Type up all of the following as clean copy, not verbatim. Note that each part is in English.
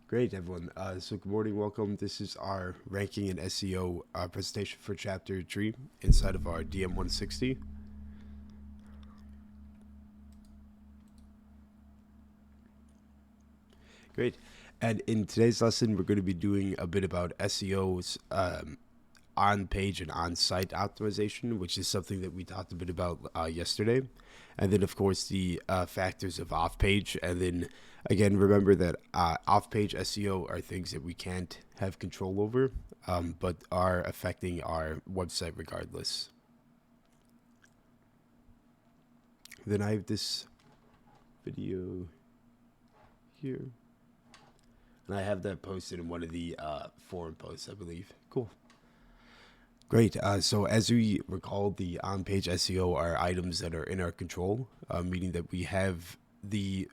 Great, everyone. So, good morning. Welcome. This is our ranking and SEO presentation for Chapter 3 inside of our DM160. Great. And in today's lesson, we're going to be doing a bit about SEO's on page and on site optimization, which is something that we talked a bit about yesterday. And then, of course, the factors of off page. And then, again, remember that off page SEO are things that we can't have control over, but are affecting our website regardless. Then I have this video here. And I have that posted in one of the forum posts, I believe. Cool. Great. So as we recall, the on-page SEO are items that are in our control, meaning that we have the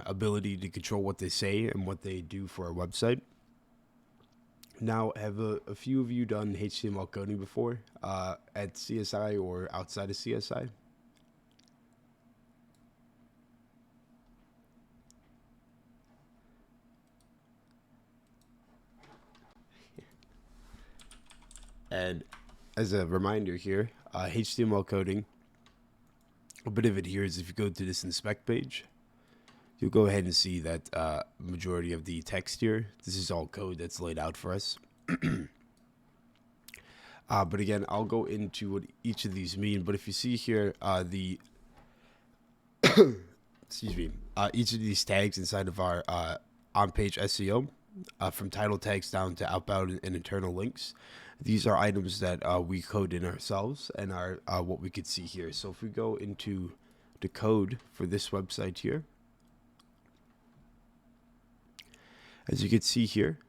ability to control what they say and what they do for our website. Now, have a few of you done HTML coding before at CSI or outside of CSI? And as a reminder here, HTML coding, a bit of it here is if you go to this inspect page, you'll go ahead and see that majority of the text here, this is all code that's laid out for us. But again, I'll go into what each of these mean. But if you see here, excuse me, each of these tags inside of our on-page SEO, from title tags down to outbound and internal links, these are items that we code in ourselves and are what we could see here. So if we go into the code for this website here, as you can see here,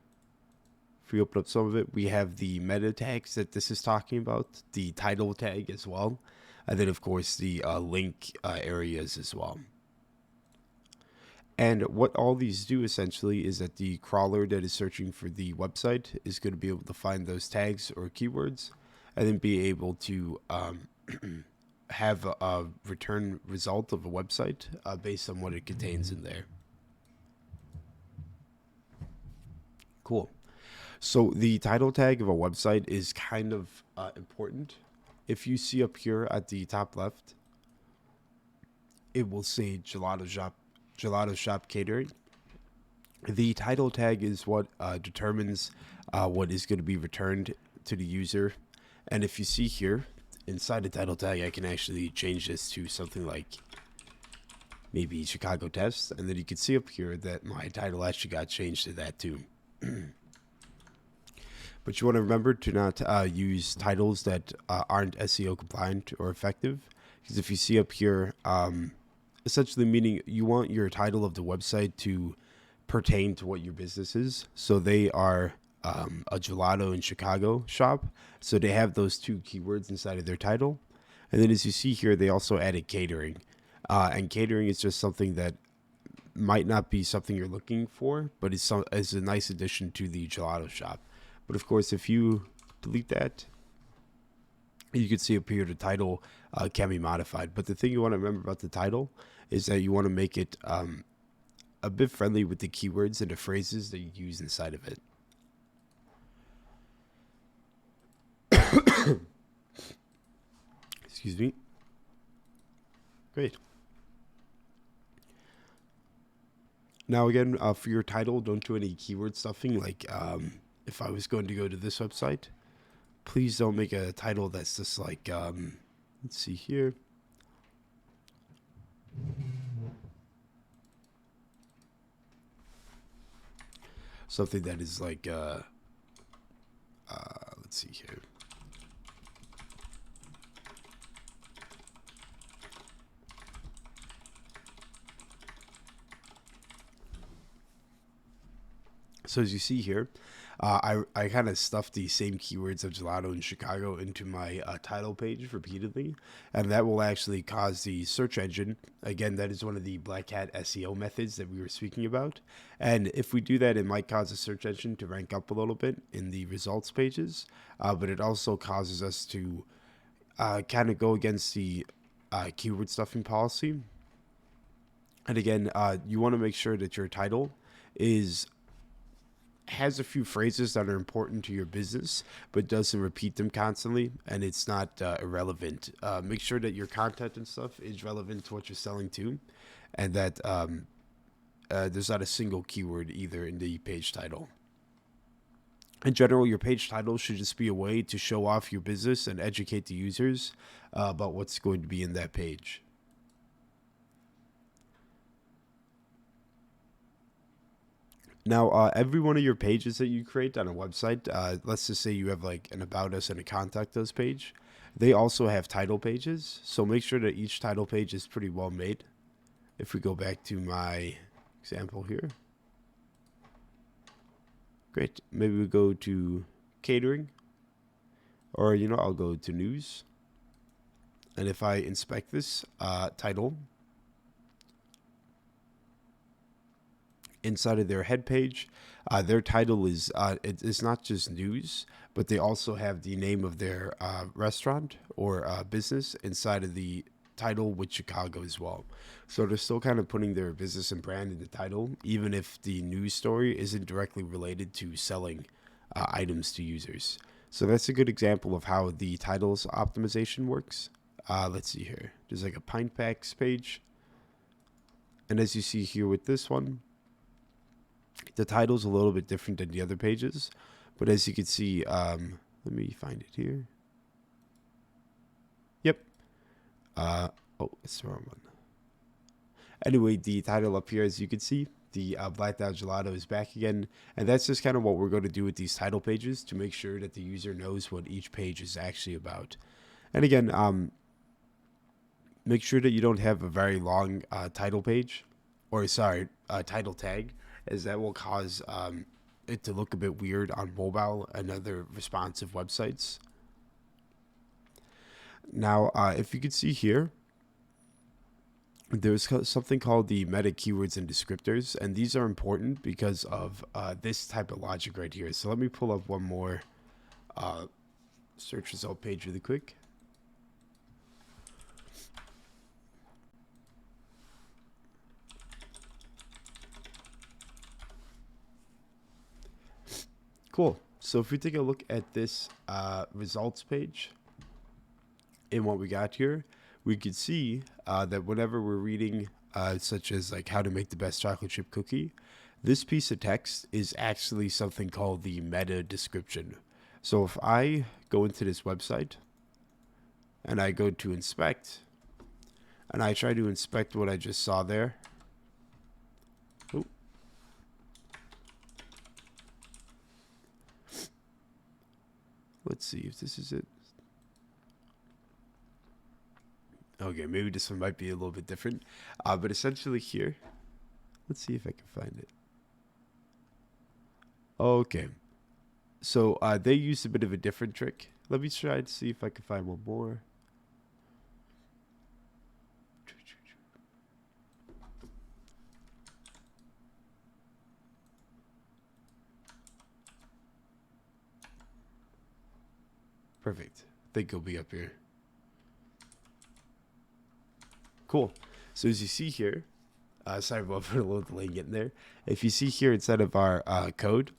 if we open up some of it, we have the meta tags that this is talking about, the title tag as well, and then of course the link areas as well. And what all these do essentially is that the crawler that is searching for the website is going to be able to find those tags or keywords and then be able to have a return result of a website based on what it contains in there. Cool. So the title tag of a website is kind of important. If you see up here at the top left, it will say Gelato Shop Catering. The title tag is what determines what is going to be returned to the user. And if you see here, inside the title tag, I can actually change this to something like maybe Chicago Test. And then you can see up here that my title actually got changed to that too. But you want to remember to not use titles that aren't SEO compliant or effective. Because if you see up here, essentially meaning you want your title of the website to pertain to what your business is. So they are a gelato in Chicago shop. So they have those two keywords inside of their title. And then as you see here, they also added catering. And catering is just something that might not be something you're looking for, but it's a nice addition to the gelato shop. But of course, if you delete that, you can see up here the title can be modified. But the thing you want to remember about the title is that you want to make it a bit friendly with the keywords and the phrases that you use inside of it. Excuse me. Great. Now again, for your title, don't do any keyword stuffing. Like if I was going to go to this website, please don't make a title that's just like, let's see here. Something that is like, let's see here. So as you see here, I kind of stuffed the same keywords of gelato in Chicago into my title page repeatedly, and that will actually cause the search engine, again, that is one of the Black Hat SEO methods that we were speaking about, and if we do that, it might cause the search engine to rank up a little bit in the results pages, but it also causes us to kind of go against the keyword stuffing policy. And again, you want to make sure that your title is has a few phrases that are important to your business, but doesn't repeat them constantly, and it's not irrelevant. Make sure that your content and stuff is relevant to what you're selling to, and that there's not a single keyword either in the page title. In general, your page title should just be a way to show off your business and educate the users about what's going to be in that page. Now, every one of your pages that you create on a website, let's just say you have like an About Us and a Contact Us page, they also have title pages. So make sure that each title page is pretty well made. If we go back to my example here, great. Maybe we go to catering, or I'll go to news. And if I inspect this title, inside of their head page, their title is it's not just news, but they also have the name of their restaurant or business inside of the title with Chicago as well. So they're still kind of putting their business and brand in the title, even if the news story isn't directly related to selling items to users. So that's a good example of how the titles optimization works. Let's see here. There's like a pint packs page. And as you see here with this one, the title's a little bit different than the other pages. But as you can see, let me find it here. Yep. Oh, it's the wrong one. Anyway, the title up here, as you can see, the Blacked Out Gelato is back again. And that's just kind of what we're going to do with these title pages to make sure that the user knows what each page is actually about. And again, make sure that you don't have a very long title page, or sorry, title tag, as that will cause it to look a bit weird on mobile and other responsive websites. Now, if you can see here, there's something called the meta keywords and descriptors, and these are important because of this type of logic right here. So let me pull up one more search result page really quick. Cool. So if we take a look at this results page and what we got here, we could see that whenever we're reading such as like how to make the best chocolate chip cookie, this piece of text is actually something called the meta description. So if I go into this website and I go to inspect and I try to inspect what I just saw there, let's see if this is it. Okay, maybe this one might be a little bit different. But essentially here, let's see if I can find it. Okay. So they used a bit of a different trick. Let me try to see if I can find one more. Perfect. I think it'll be up here. Cool. So as you see here, sorry about for a little delay getting there. If you see here inside of our code,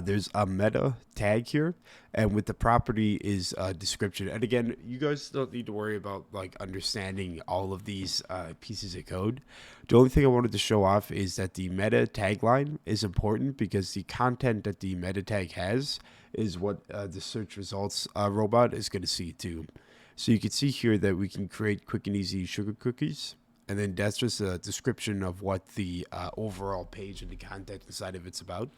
there's a meta tag here, and with the property is description. And again, you guys don't need to worry about like understanding all of these pieces of code. The only thing I wanted to show off is that the meta tagline is important because the content that the meta tag has is what the search results robot is going to see too. So you can see here that we can create quick and easy sugar cookies. And then that's just a description of what the overall page and the content inside of it's about.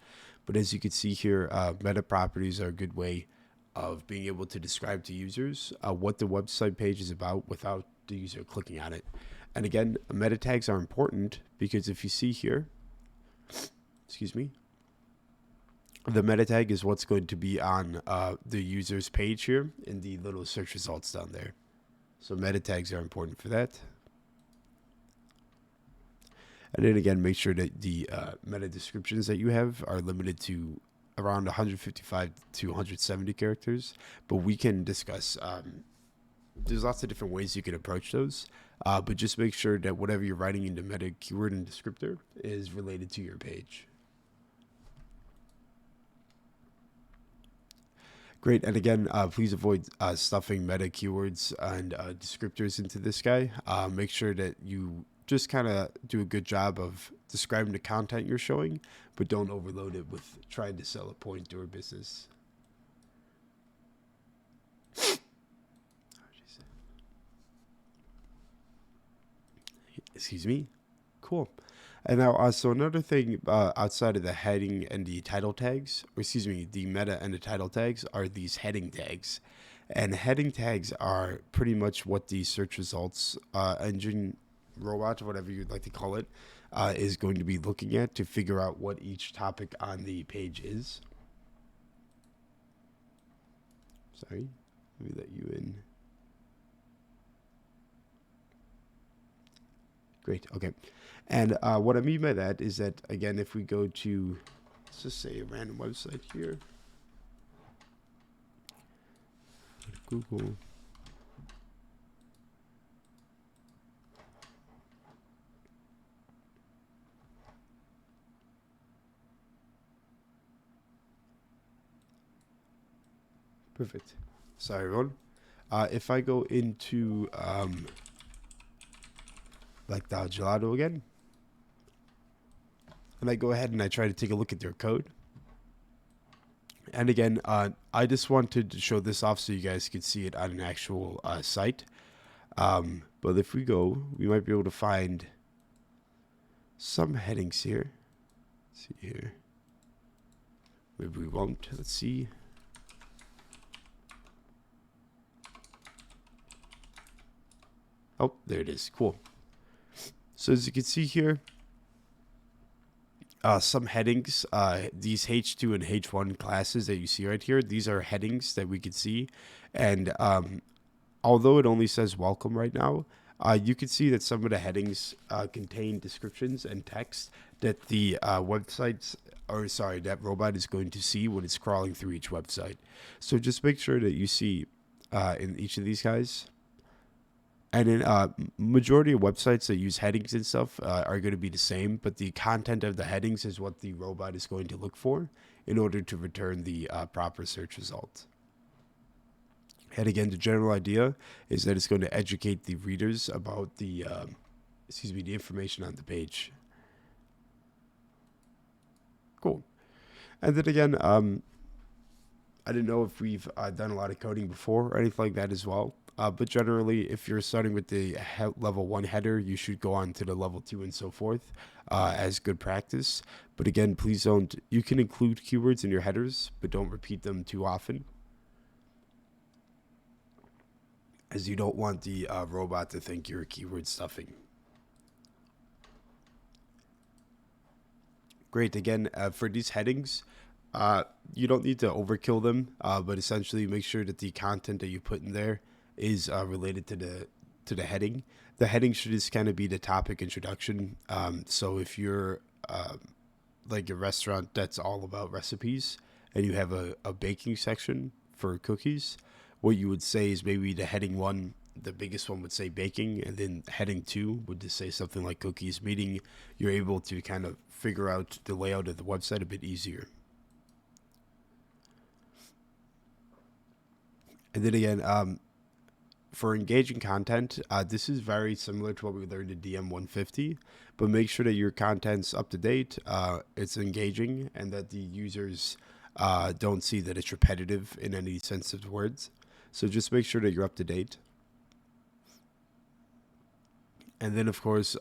But as you can see here, meta properties are a good way of being able to describe to users what the website page is about without the user clicking on it. And again, meta tags are important because if you see here, excuse me, the meta tag is what's going to be on the user's page here in the little search results down there. So meta tags are important for that. And then again, make sure that the meta descriptions that you have are limited to around 155 to 170 characters. But we can discuss, there's lots of different ways you can approach those. But just make sure that whatever you're writing into meta keyword and descriptor is related to your page. Great. And again, please avoid stuffing meta keywords and descriptors into this guy. Make sure that you just kind of do a good job of describing the content you're showing, but don't overload it with trying to sell a point or a business. Excuse me. Cool. And now, so another thing outside of the heading and the title tags, or excuse me, the meta and the title tags are these heading tags. And heading tags are pretty much what the search results engine robot, whatever you'd like to call it, is going to be looking at to figure out what each topic on the page is. Sorry, let me let you in. Great. Okay. And what I mean by that is that, again, if we go to, let's just say a random website here, Google. Perfect. Sorry, everyone. If I go into like the gelato again, and I go ahead and I try to take a look at their code. And again, I just wanted to show this off so you guys could see it on an actual site. But if we go, we might be able to find some headings here. Let's see here. Maybe we won't. Let's see. Oh, there it is. Cool. So as you can see here, some headings, these H2 and H1 classes that you see right here, these are headings that we can see. And although it only says welcome right now, you can see that some of the headings contain descriptions and text that the that robot is going to see when it's crawling through each website. So just make sure that you see in each of these guys. And in majority of websites that use headings and stuff are going to be the same, but the content of the headings is what the robot is going to look for in order to return the proper search result. And again, the general idea is that it's going to educate the readers about the information on the page. Cool. And then again, I didn't know if we've done a lot of coding before or anything like that as well. But generally, if you're starting with the level 1 header, you should go on to the level 2 and so forth as good practice. But again, please don't. You can include keywords in your headers, but don't repeat them too often, as you don't want the robot to think you're keyword stuffing. Great. Again, for these headings, you don't need to overkill them, but essentially make sure that the content that you put in there is related to the heading. The heading should just kind of be the topic introduction. So if you're like a restaurant that's all about recipes and you have a baking section for cookies, what you would say is maybe the heading 1, the biggest one would say baking, and then heading 2 would just say something like cookies, meaning you're able to kind of figure out the layout of the website a bit easier. And then again, for engaging content, this is very similar to what we learned in DM150, but make sure that your content's up to date, it's engaging, and that the users don't see that it's repetitive in any sense of the words. So just make sure that you're up to date. And then, of course,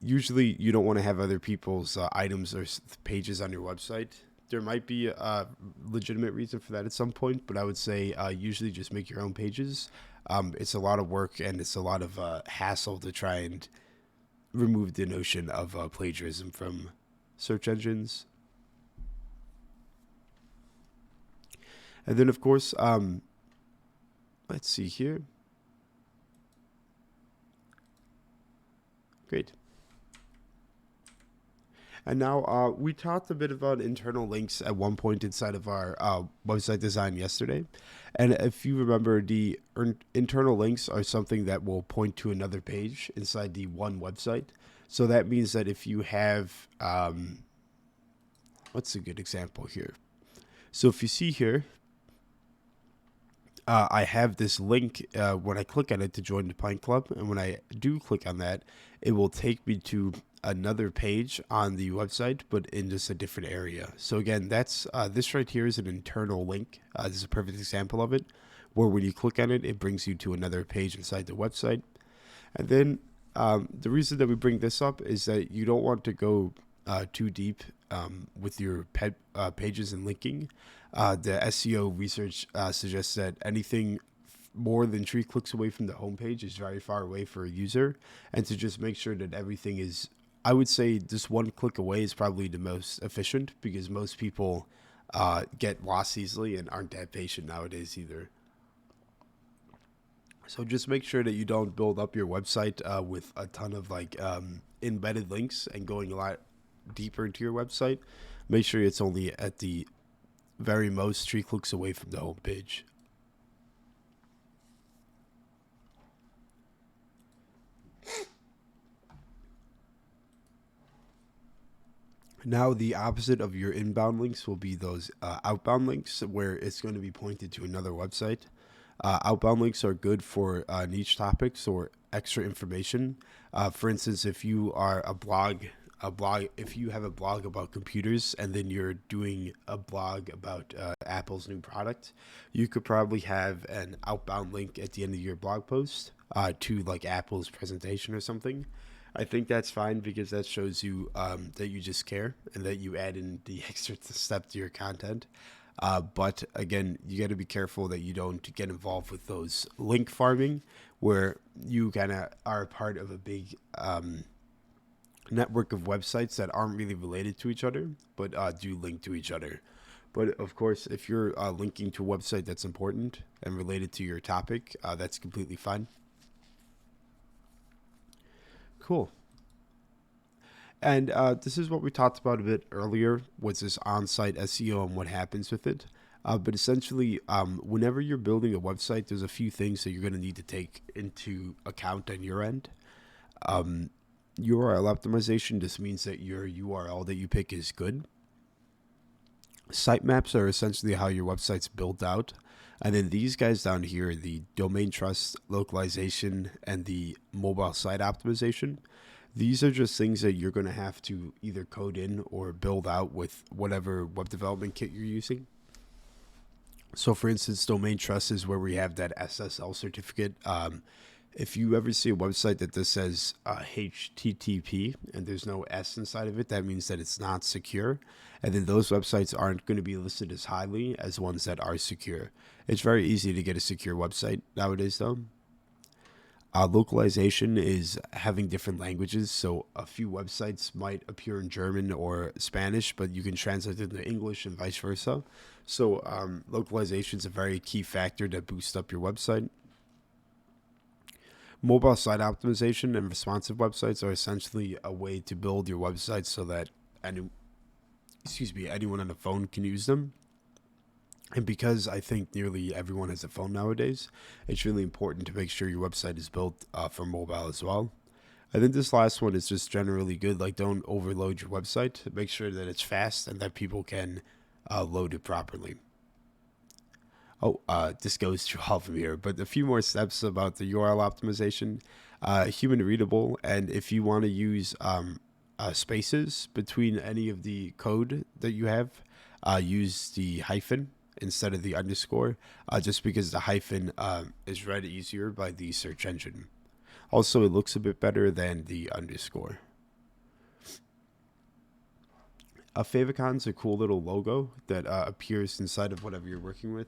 usually you don't want to have other people's items or pages on your website. There might be a legitimate reason for that at some point, but I would say usually just make your own pages. It's a lot of work and it's a lot of hassle to try and remove the notion of plagiarism from search engines. And then, of course, let's see here. Great. And now we talked a bit about internal links at one point inside of our website design yesterday. And if you remember, the internal links are something that will point to another page inside the one website. So that means that if you have, what's a good example here? So if you see here, I have this link when I click on it to join the Pine Club, and when I do click on that, it will take me to another page on the website, but in just a different area. So again, that's this right here is an internal link. This is a perfect example of it, where when you click on it, it brings you to another page inside the website. And then the reason that we bring this up is that you don't want to go too deep with your pages and linking. The SEO research suggests that anything more than 3 clicks away from the homepage is very far away for a user, and to just make sure that everything is, I would say, just 1 click away is probably the most efficient, because most people get lost easily and aren't that patient nowadays either. So just make sure that you don't build up your website with a ton of embedded links and going a lot deeper into your website. Make sure it's only at the very most 3 clicks away from the home page. Now, the opposite of your inbound links will be those outbound links, where it's going to be pointed to another website. Outbound links are good for niche topics or extra information. For instance, if you are if you have a blog about computers and then you're doing a blog about Apple's new product, you could probably have an outbound link at the end of your blog post to like Apple's presentation or something. I think that's fine, because that shows you that you just care and that you add in the extra step to your content. But again, you got to be careful that you don't get involved with those link farming, where you kind of are part of a big network of websites that aren't really related to each other, but do link to each other. But of course, if you're linking to a website that's important and related to your topic, that's completely fine. Cool. And this is what we talked about a bit earlier, was this on-site SEO and what happens with it. But essentially, whenever you're building a website, there's a few things that you're going to need to take into account on your end. URL optimization just means that your URL that you pick is good. Sitemaps are essentially how your website's built out. And then these guys down here, the domain trust, localization, and the mobile site optimization, these are just things that you're going to have to either code in or build out with whatever web development kit you're using. So for instance, domain trust is where we have that SSL certificate. If you ever see a website that just says HTTP and there's no S inside of it, that means that it's not secure. And then those websites aren't going to be listed as highly as ones that are secure. It's very easy to get a secure website nowadays, though. Localization is having different languages. So a few websites might appear in German or Spanish, but you can translate it into English and vice versa. So localization is a very key factor that boosts up your website. Mobile site optimization and responsive websites are essentially a way to build your website so that anyone on a phone can use them. And because I think nearly everyone has a phone nowadays, it's really important to make sure your website is built for mobile as well. I think this last one is just generally good. Like, don't overload your website. Make sure that it's fast and that people can load it properly. Oh, this goes through all from here, but a few more steps about the URL optimization. Human readable, and if you want to use spaces between any of the code that you have, use the hyphen instead of the underscore, just because the hyphen is read easier by the search engine. Also, it looks a bit better than the underscore. A favicon is a cool little logo that appears inside of whatever you're working with.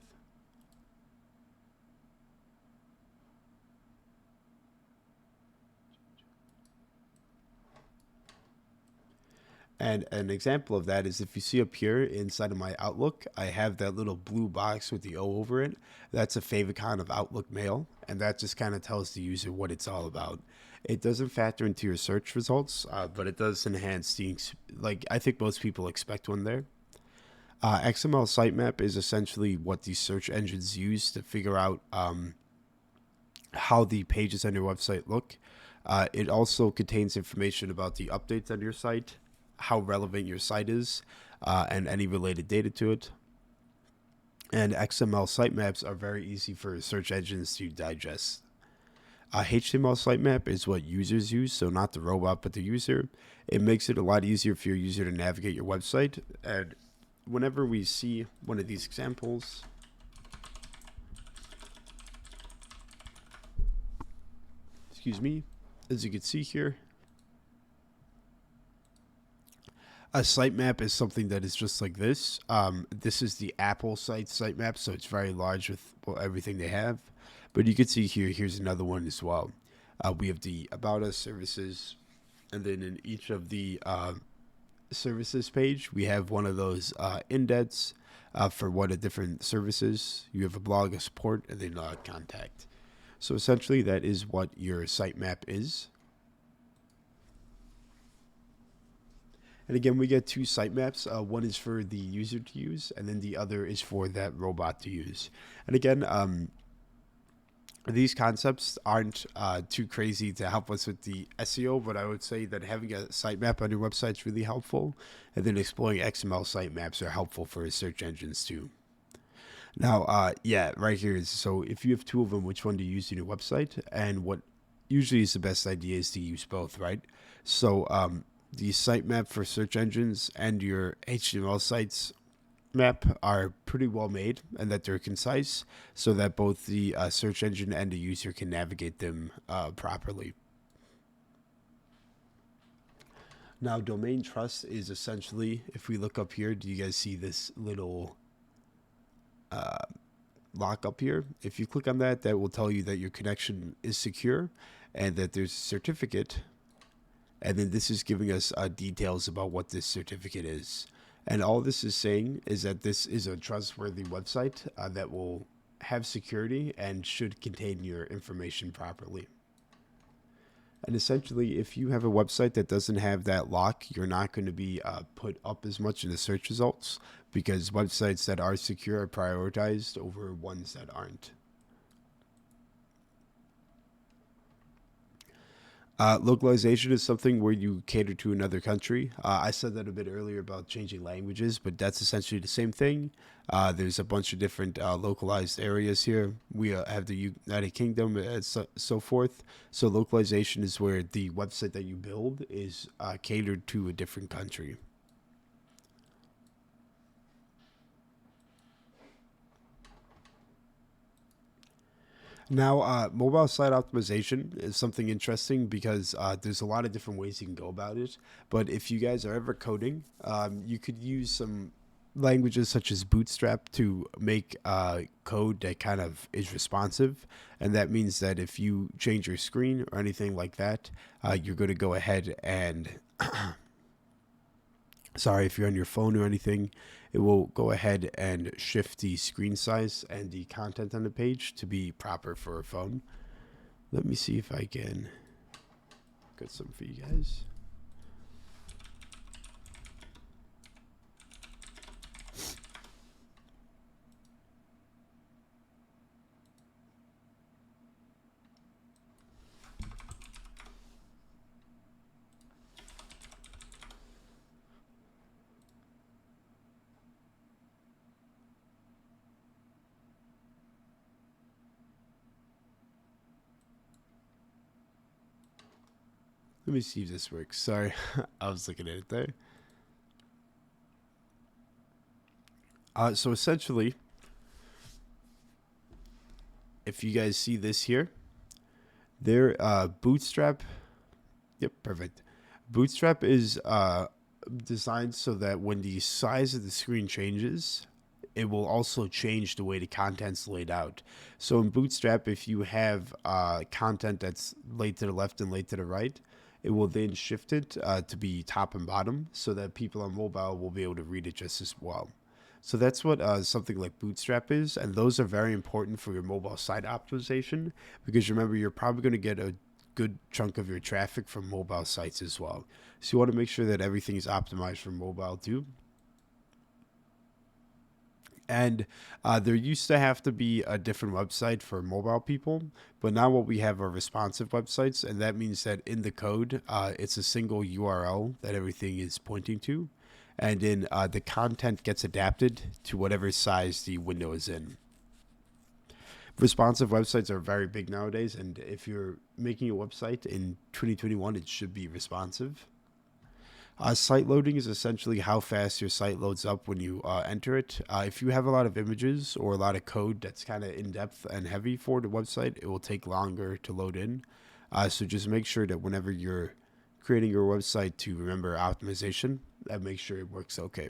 And an example of that is, if you see up here inside of my Outlook, I have that little blue box with the O over it. That's a favicon of Outlook Mail, and that just kind of tells the user what it's all about. It doesn't factor into your search results, but it does enhance the, like, I think most people expect one there. XML sitemap is essentially what these search engines use to figure out how the pages on your website look. It also contains information about the updates on your site, how relevant your site is, and any related data to it. And XML sitemaps are very easy for search engines to digest. HTML sitemap is what users use, so not the robot, but the user. It makes it a lot easier for your user to navigate your website. And whenever we see one of these examples, excuse me, as you can see here, a sitemap is something that is just like this. This is the Apple site sitemap, so it's very large with everything they have. But you can see here, here's another one as well. We have the About Us services, and then in each of the services page, we have one of those indents for what a different services. You have a blog, a support, and then contact. So essentially, that is what your sitemap is. And again, we get two sitemaps. One is for the user to use, and then the other is for that robot to use. And again, these concepts aren't too crazy to help us with the SEO, but I would say that having a sitemap on your website is really helpful. And then exploring XML sitemaps are helpful for search engines too. Now, yeah, right here is, so if you have two of them, which one to use in your website? And what usually is the best idea is to use both, right? So the sitemap for search engines and your HTML sites map are pretty well made, and that they're concise so that both the search engine and the user can navigate them properly. Now, domain trust is essentially, if we look up here, do you guys see this little lock up here? If you click on that, that will tell you that your connection is secure and that there's a certificate. And then this is giving us details about what this certificate is. And all this is saying is that this is a trustworthy website that will have security and should contain your information properly. And essentially, if you have a website that doesn't have that lock, you're not going to be put up as much in the search results, because websites that are secure are prioritized over ones that aren't. Localization is something where you cater to another country. I said that a bit earlier about changing languages, but that's essentially the same thing. There's a bunch of different localized areas here. We have the United Kingdom and so forth. So localization is where the website that you build is catered to a different country. Now, mobile site optimization is something interesting because there's a lot of different ways you can go about it. But if you guys are ever coding, you could use some languages such as Bootstrap to make code that kind of is responsive. And that means that if you change your screen or anything like that, you're going to go ahead and sorry, if you're on your phone or anything, it will go ahead and shift the screen size and the content on the page to be proper for a phone. Let me see if I can get some for you guys. Let me see if this works. Sorry, I was looking at it there. So essentially, if you guys see this here, there, Bootstrap. Yep, perfect. Bootstrap is designed so that when the size of the screen changes, it will also change the way the content's laid out. So in Bootstrap, if you have content that's laid to the left and laid to the right, it will then shift it to be top and bottom so that people on mobile will be able to read it just as well. So that's what something like Bootstrap is, and those are very important for your mobile site optimization, because remember, you're probably going to get a good chunk of your traffic from mobile sites as well. So you want to make sure that everything is optimized for mobile too. And there used to have to be a different website for mobile people, but now what we have are responsive websites, and that means that in the code, it's a single URL that everything is pointing to, and then the content gets adapted to whatever size the window is in. Responsive websites are very big nowadays, and if you're making a website in 2021, it should be responsive. Site loading is essentially how fast your site loads up when you enter it. If you have a lot of images or a lot of code that's kind of in depth and heavy for the website, it will take longer to load in. So just make sure that whenever you're creating your website to remember optimization, that makes sure it works okay.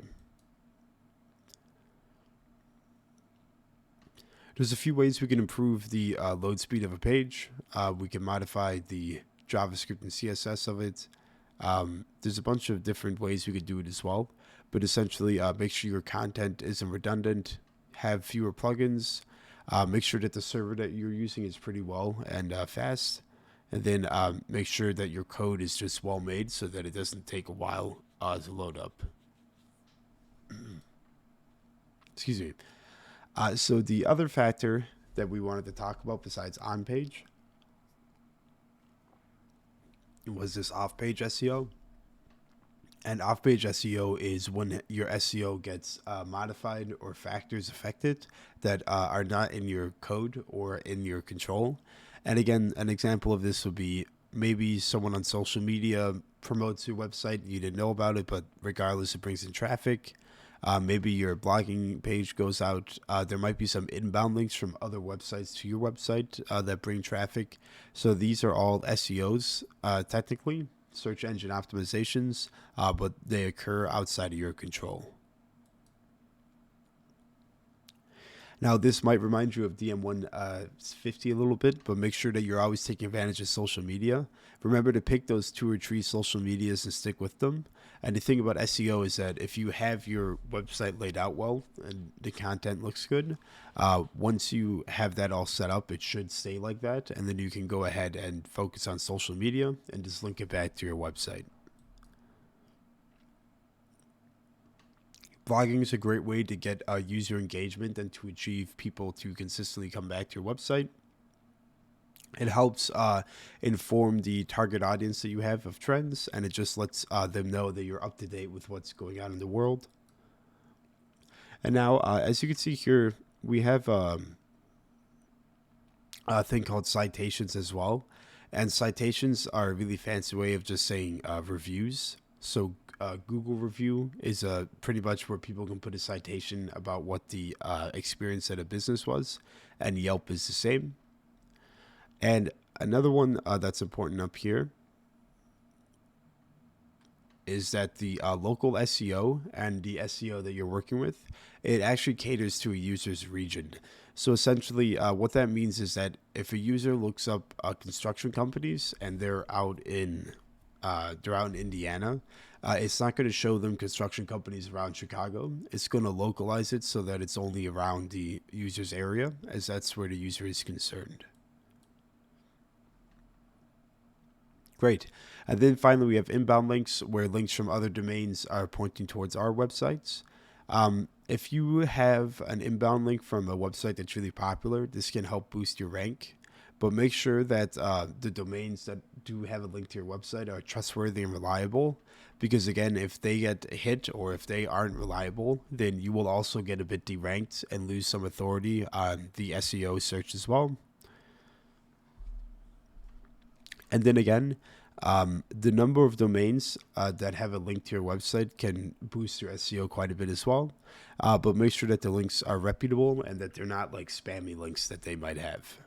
There's a few ways we can improve the load speed of a page. We can modify the JavaScript and CSS of it. There's a bunch of different ways we could do it as well, but essentially make sure your content isn't redundant, have fewer plugins, make sure that the server that you're using is pretty well and fast, and then make sure that your code is just well made so that it doesn't take a while to load up. Excuse me. So the other factor that we wanted to talk about besides on-page was this off-page SEO. And off-page SEO is when your SEO gets modified or factors affected that are not in your code or in your control. And again, an example of this would be maybe someone on social media promotes your website, you didn't know about it, but regardless, it brings in traffic. Maybe your blogging page goes out. There might be some inbound links from other websites to your website that bring traffic. So these are all SEOs, technically, search engine optimizations, but they occur outside of your control. Now, this might remind you of DM160 a little bit, but make sure that you're always taking advantage of social media. Remember to pick those 2 or 3 social medias and stick with them. And the thing about SEO is that if you have your website laid out well and the content looks good, once you have that all set up, it should stay like that. And then you can go ahead and focus on social media and just link it back to your website. Blogging is a great way to get user engagement and to achieve people to consistently come back to your website. It helps inform the target audience that you have of trends, and it just lets them know that you're up to date with what's going on in the world. And now, as you can see here, we have a thing called citations as well. And citations are a really fancy way of just saying reviews. So Google review is pretty much where people can put a citation about what the experience at a business was, and Yelp is the same. And another one that's important up here is that the local SEO and the SEO that you're working with, it actually caters to a user's region. So essentially what that means is that if a user looks up construction companies and they're out in Indiana, it's not going to show them construction companies around Chicago. It's going to localize it so that it's only around the user's area, as that's where the user is concerned. Great. And then finally, we have inbound links, where links from other domains are pointing towards our websites. If you have an inbound link from a website that's really popular, this can help boost your rank. But make sure that the domains that do have a link to your website are trustworthy and reliable. Because again, if they get hit or if they aren't reliable, then you will also get a bit deranked and lose some authority on the SEO search as well. And then again, the number of domains that have a link to your website can boost your SEO quite a bit as well. But make sure that the links are reputable and that they're not like spammy links that they might have.